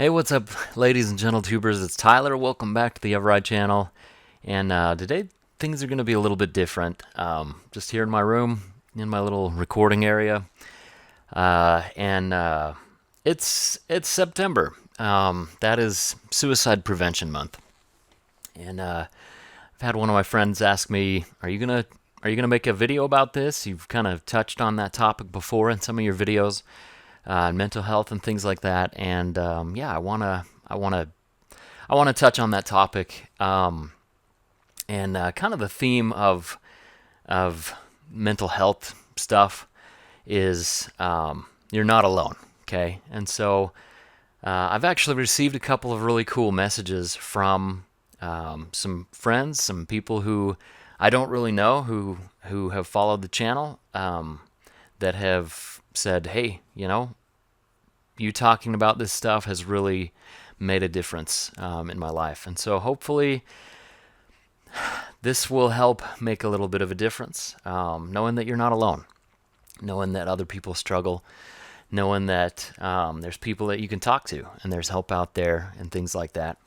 Hey, what's up, ladies and gentle tubers? It's Tyler. Welcome back to the eveRide channel. And today things are going to be a little bit different. Just here in my room, in my little recording area, and it's September. That is Suicide Prevention Month, and I've had one of my friends ask me, "Are you gonna make a video about this?" You've kind of touched on that topic before in some of your videos, mental health and things like that. And yeah, I wanna touch on that topic, and kind of the theme of mental health stuff is you're not alone. Okay, and so I've actually received a couple of really cool messages from some friends, some people who I don't really know who have followed the channel, that have said, "Hey, you talking about this stuff has really made a difference in my life." And so hopefully this will help make a little bit of a difference, knowing that you're not alone, knowing that other people struggle, knowing that there's people that you can talk to and there's help out there and things like that.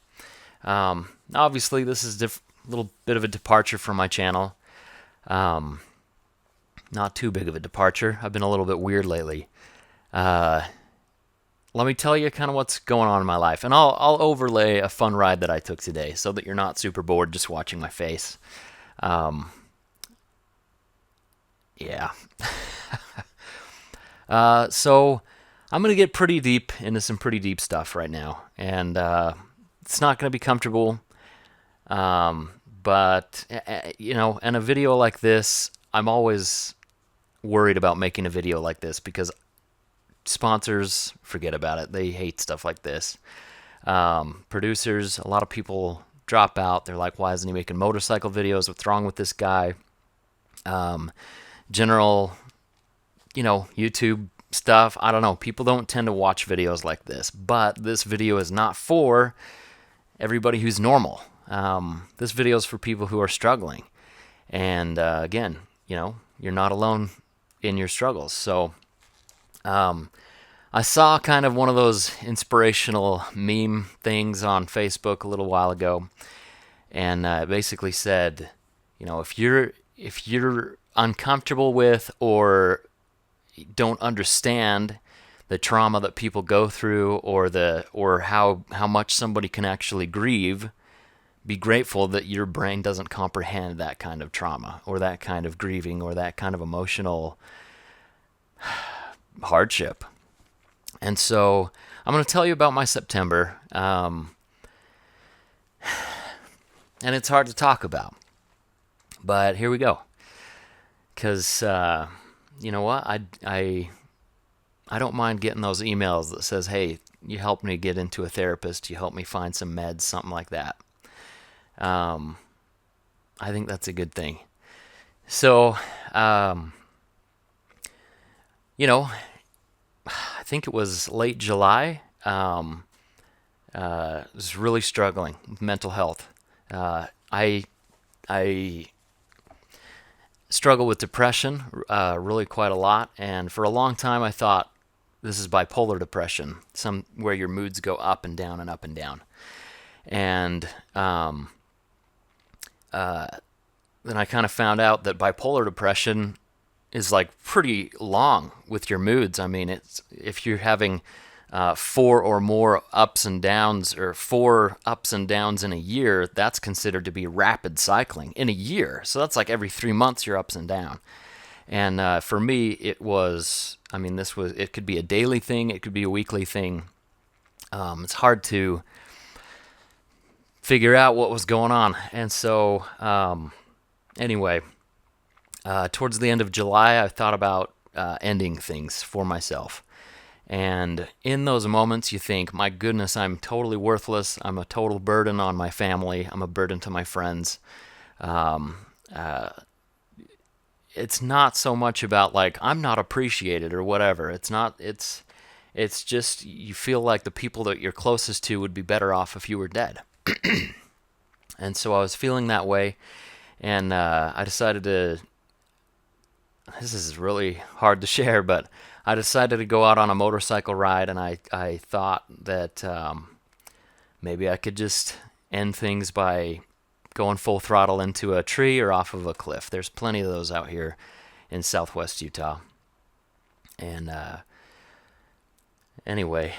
Obviously, this is a little bit of a departure from my channel. Not too big of a departure. I've been a little bit weird lately. Let me tell you kind of what's going on in my life, and I'll overlay a fun ride that I took today so that you're not super bored just watching my face. Yeah. So I'm gonna get pretty deep into some pretty deep stuff right now, and it's not gonna be comfortable. But in a video like this, I'm always worried about making a video like this because sponsors, forget about it. They hate stuff like this. Producers, a lot of people drop out. They're like, why isn't he making motorcycle videos? What's wrong with this guy? General, YouTube stuff. I don't know. People don't tend to watch videos like this, but this video is not for everybody who's normal. This video is for people who are struggling. And again, you're not alone in your struggles. So I saw kind of one of those inspirational meme things on Facebook a little while ago, and it basically said, if you're uncomfortable with or don't understand the trauma that people go through, or how much somebody can actually grieve, be grateful that your brain doesn't comprehend that kind of trauma or that kind of grieving or that kind of emotional hardship. And so I'm going to tell you about my September, and it's hard to talk about, but here we go. Because you know what, I don't mind getting those emails that says, "Hey, you helped me get into a therapist, you helped me find some meds," something like that. I think that's a good thing. So, I think it was late July. Was really struggling with mental health. I struggle with depression really quite a lot, and for a long time I thought this is bipolar depression, where your moods go up and down and up and down. And then I kind of found out that bipolar depression is like pretty long with your moods. I mean, if you're having four or more ups and downs, or four ups and downs in a year, that's considered to be rapid cycling in a year. So that's like every 3 months you're ups and down. And for me, it could be a daily thing, it could be a weekly thing. It's hard to figure out what was going on. And so, anyway, towards the end of July, I thought about ending things for myself. And in those moments, you think, my goodness, I'm totally worthless. I'm a total burden on my family. I'm a burden to my friends. It's not so much about like I'm not appreciated or whatever. It's not. It's just you feel like the people that you're closest to would be better off if you were dead. And so I was feeling that way, and I decided to this is really hard to share, but I decided to go out on a motorcycle ride, and I thought that maybe I could just end things by going full throttle into a tree or off of a cliff. There's plenty of those out here in southwest Utah. And anyway,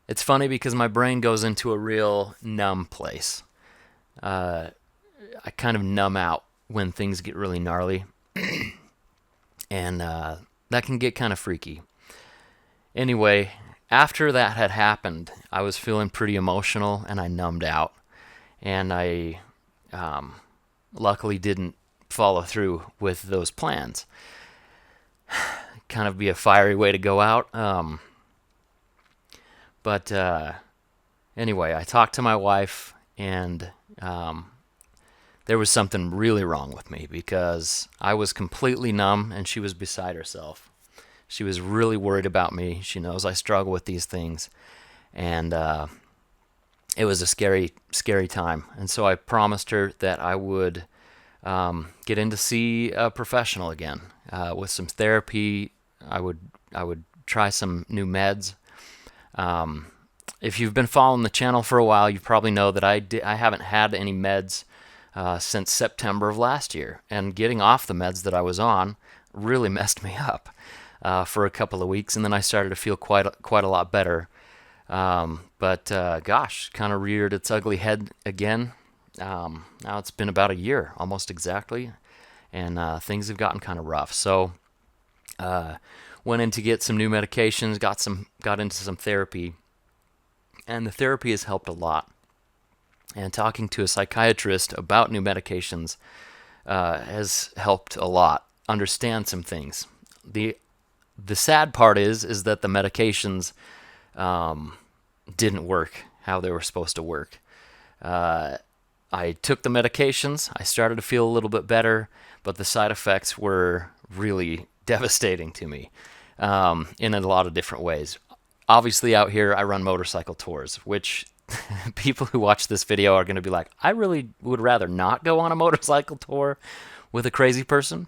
it's funny because my brain goes into a real numb place. I kind of numb out when things get really gnarly, and that can get kind of freaky. Anyway, after that had happened, I was feeling pretty emotional, and I numbed out, and I luckily didn't follow through with those plans. Kind of be a fiery way to go out. But anyway, I talked to my wife, and there was something really wrong with me because I was completely numb and she was beside herself. She was really worried about me. She knows I struggle with these things. And it was a scary, scary time. And so I promised her that I would get in to see a professional again with some therapy. I would try some new meds. If you've been following the channel for a while, you probably know that I haven't had any meds since September of last year, and getting off the meds that I was on really messed me up for a couple of weeks, and then I started to feel quite a lot better. But gosh, kind of reared its ugly head again. Now it's been about a year, almost exactly, and things have gotten kind of rough. So went in to get some new medications, got into some therapy, and the therapy has helped a lot. And talking to a psychiatrist about new medications has helped a lot understand some things. The sad part is that the medications didn't work how they were supposed to work. I took the medications, I started to feel a little bit better, but the side effects were really devastating to me in a lot of different ways. Obviously, out here, I run motorcycle tours, which people who watch this video are going to be like, I really would rather not go on a motorcycle tour with a crazy person.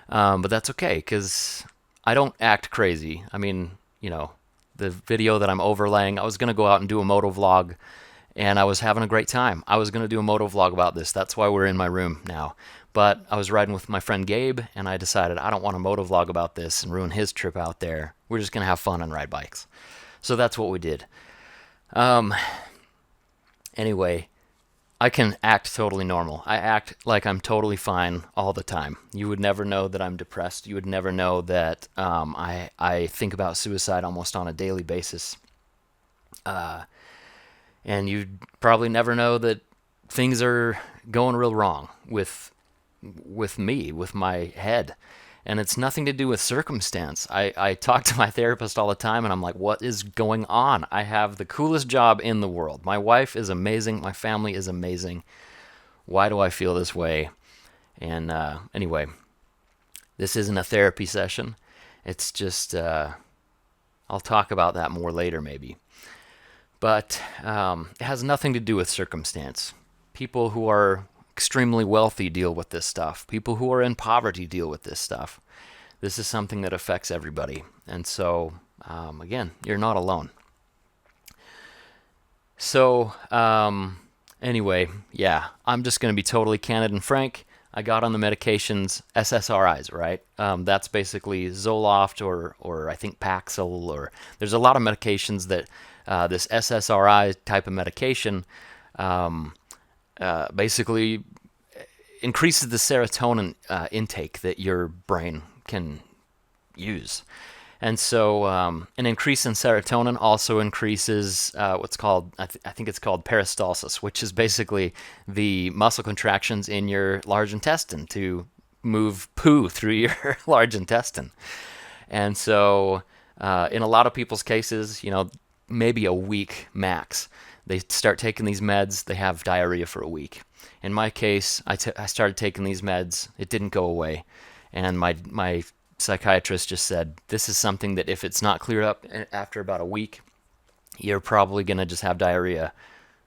But that's okay, because I don't act crazy. I mean, the video that I'm overlaying, I was going to go out and do a moto vlog, and I was having a great time. I was going to do a moto vlog about this. That's why we're in my room now. But I was riding with my friend Gabe, and I decided I don't want a moto vlog about this and ruin his trip out there. We're just going to have fun and ride bikes. So that's what we did. Anyway, I can act totally normal. I act like I'm totally fine all the time. You would never know that I'm depressed. You would never know that I think about suicide almost on a daily basis. And you'd probably never know that things are going real wrong with me, with my head. And it's nothing to do with circumstance. I talk to my therapist all the time, and I'm like, what is going on? I have the coolest job in the world. My wife is amazing. My family is amazing. Why do I feel this way? And anyway, this isn't a therapy session. It's just, I'll talk about that more later maybe. But it has nothing to do with circumstance. People who are extremely wealthy deal with this stuff. People who are in poverty deal with this stuff. This is something that affects everybody. And so, again, you're not alone. So, anyway, yeah, I'm just going to be totally candid and frank. I got on the medications, SSRIs, right? That's basically Zoloft or I think Paxil, or there's a lot of medications that this SSRI type of medication basically increases the serotonin intake that your brain can use. And so an increase in serotonin also increases what's called, I think it's called peristalsis, which is basically the muscle contractions in your large intestine to move poo through your large intestine. And so in a lot of people's cases, maybe a week max, they start taking these meds, they have diarrhea for a week. In my case, I started taking these meds, it didn't go away, and my psychiatrist just said, this is something that if it's not cleared up after about a week, you're probably going to just have diarrhea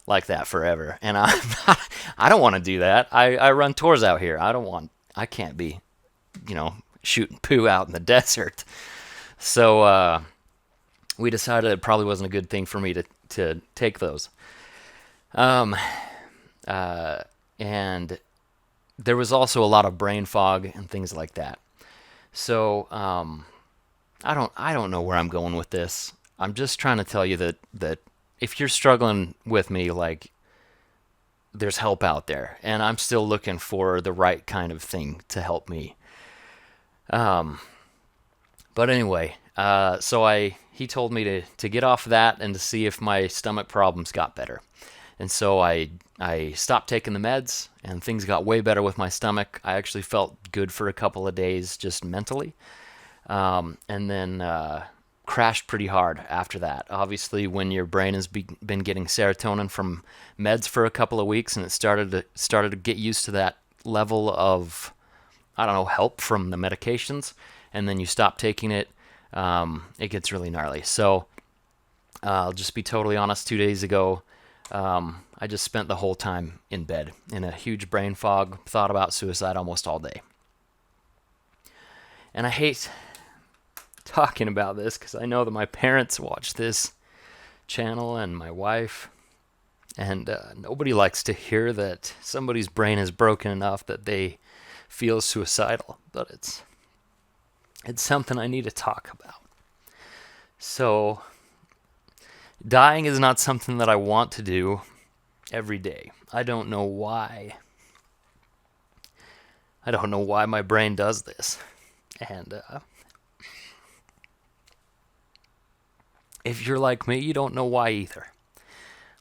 like that forever. And I don't want to do that. I run tours out here. I can't be, shooting poo out in the desert. So we decided it probably wasn't a good thing for me to take those. Um, and there was also a lot of brain fog and things like that. So I don't know where I'm going with this. I'm just trying to tell you that if you're struggling with me, like, there's help out there, and I'm still looking for the right kind of thing to help me. Um, but anyway, he told me to get off that and to see if my stomach problems got better. And so I stopped taking the meds, and things got way better with my stomach. I actually felt good for a couple of days just mentally, and then crashed pretty hard after that. Obviously, when your brain has been getting serotonin from meds for a couple of weeks, and it started to get used to that level of, I don't know, help from the medications, and then you stop taking it, it gets really gnarly. So I'll just be totally honest. 2 days ago, I just spent the whole time in bed in a huge brain fog, thought about suicide almost all day. And I hate talking about this because I know that my parents watch this channel and my wife, and nobody likes to hear that somebody's brain is broken enough that they feel suicidal, but it's something I need to talk about. So dying is not something that I want to do every day. I don't know why. I don't know why my brain does this. And if you're like me, you don't know why either.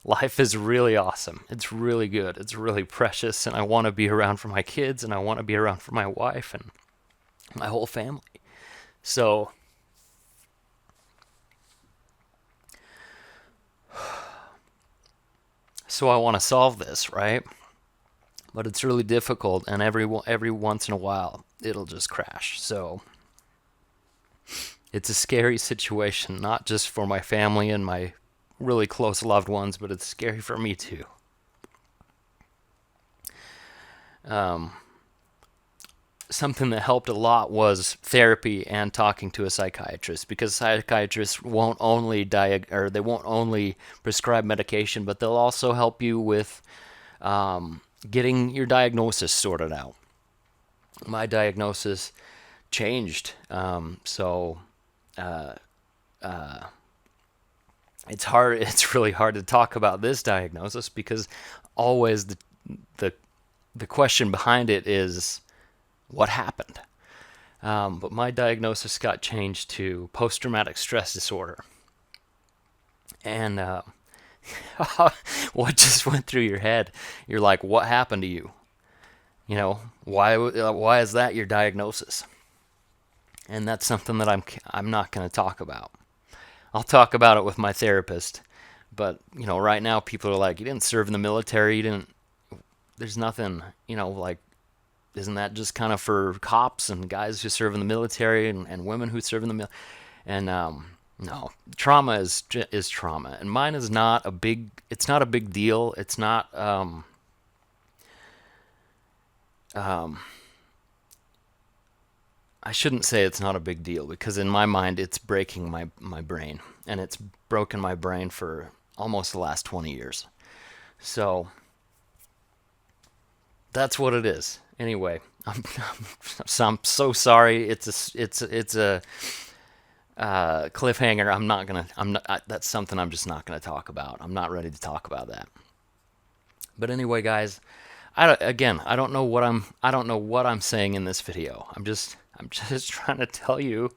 Life is really awesome. It's really good. It's really precious, and I want to be around for my kids, and I want to be around for my wife and my whole family. So I want to solve this, right? But it's really difficult, and every once in a while it'll just crash. So it's a scary situation, not just for my family and my really close loved ones, but it's scary for me too. Something that helped a lot was therapy and talking to a psychiatrist, because psychiatrists won't only they won't only prescribe medication, but they'll also help you with getting your diagnosis sorted out. My diagnosis changed, so it's hard. It's really hard to talk about this diagnosis because always the question behind it is, what happened? But my diagnosis got changed to post-traumatic stress disorder. And what just went through your head? You're like, what happened to you? Why is that your diagnosis? And that's something that I'm not going to talk about. I'll talk about it with my therapist. But, right now people are like, you didn't serve in the military, there's nothing, like, isn't that just kind of for cops and guys who serve in the military and women who serve in the military? And no, trauma is trauma, and mine is not a big. It's not a big deal. It's not. I shouldn't say it's not a big deal, because in my mind it's breaking my brain, and it's broken my brain for almost the last 20 years. So that's what it is. Anyway, I'm so sorry. It's a cliffhanger. That's something I'm just not gonna talk about. I'm not ready to talk about that. But anyway, guys, I don't know what I'm saying in this video. I'm just trying to tell you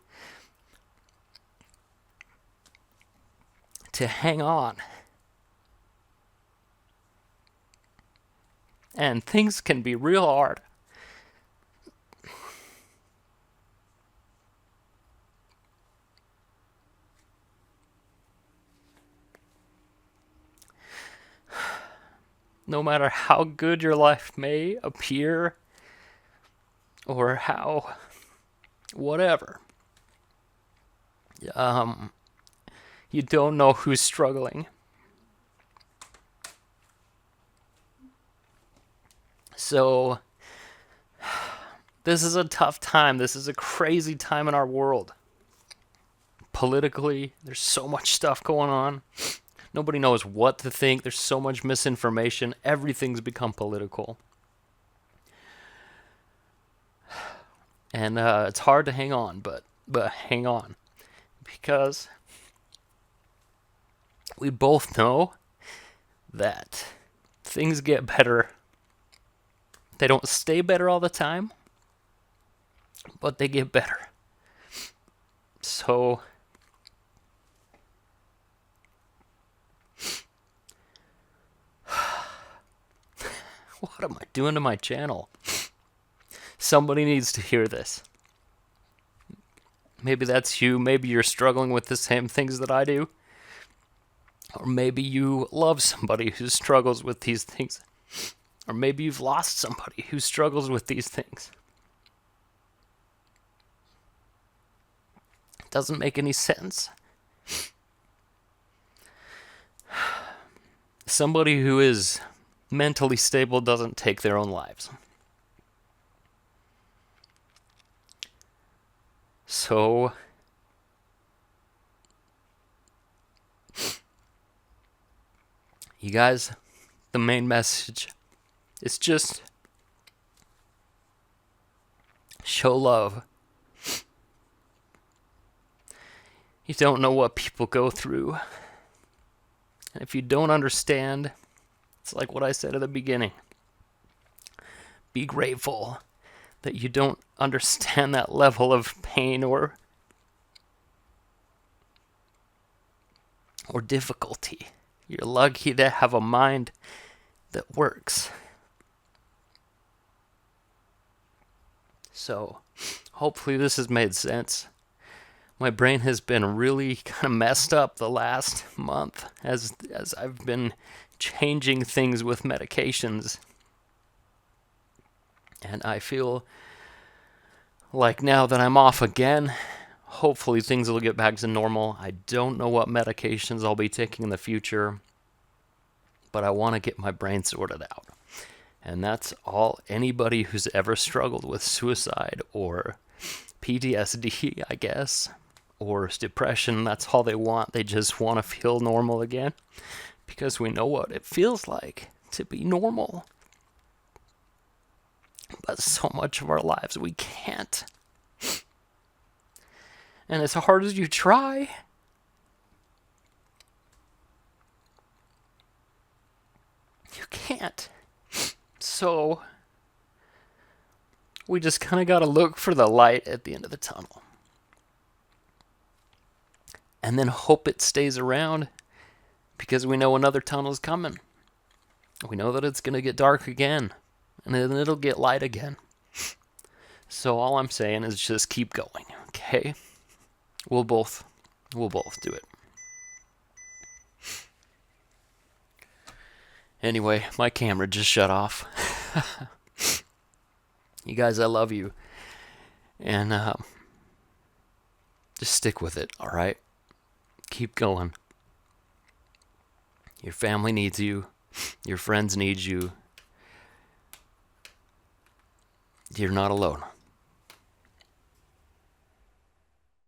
to hang on. And things can be real hard. No matter how good your life may appear, or how whatever, you don't know who's struggling. So, this is a tough time. This is a crazy time in our world. Politically, there's so much stuff going on. Nobody knows what to think. There's so much misinformation. Everything's become political. And it's hard to hang on, but hang on. Because we both know that things get better. They don't stay better all the time, but they get better. So, what am I doing to my channel? Somebody needs to hear this. Maybe that's you. Maybe you're struggling with the same things that I do. Or maybe you love somebody who struggles with these things. Or maybe you've lost somebody who struggles with these things. It doesn't make any sense. Somebody who is mentally stable doesn't take their own lives. So, you guys, the main message is just show love. You don't know what people go through. And if you don't understand, it's like what I said at the beginning. Be grateful that you don't understand that level of pain or difficulty. You're lucky to have a mind that works. So, hopefully this has made sense. My brain has been really kind of messed up the last month as I've been changing things with medications. And I feel like now that I'm off again, hopefully things will get back to normal. I don't know what medications I'll be taking in the future, but I want to get my brain sorted out. And that's all anybody who's ever struggled with suicide or PTSD, I guess, or depression, that's all they want. They just want to feel normal again because we know what it feels like to be normal. But so much of our lives we can't. And as hard as you try, you can't. So, we just kind of got to look for the light at the end of the tunnel. And then hope it stays around because we know another tunnel's coming. We know that it's going to get dark again. And then it'll get light again. So all I'm saying is just keep going, okay? We'll both do it. Anyway, my camera just shut off. You guys, I love you. And just stick with it, all right? Keep going. Your family needs you. Your friends need you. You're not alone.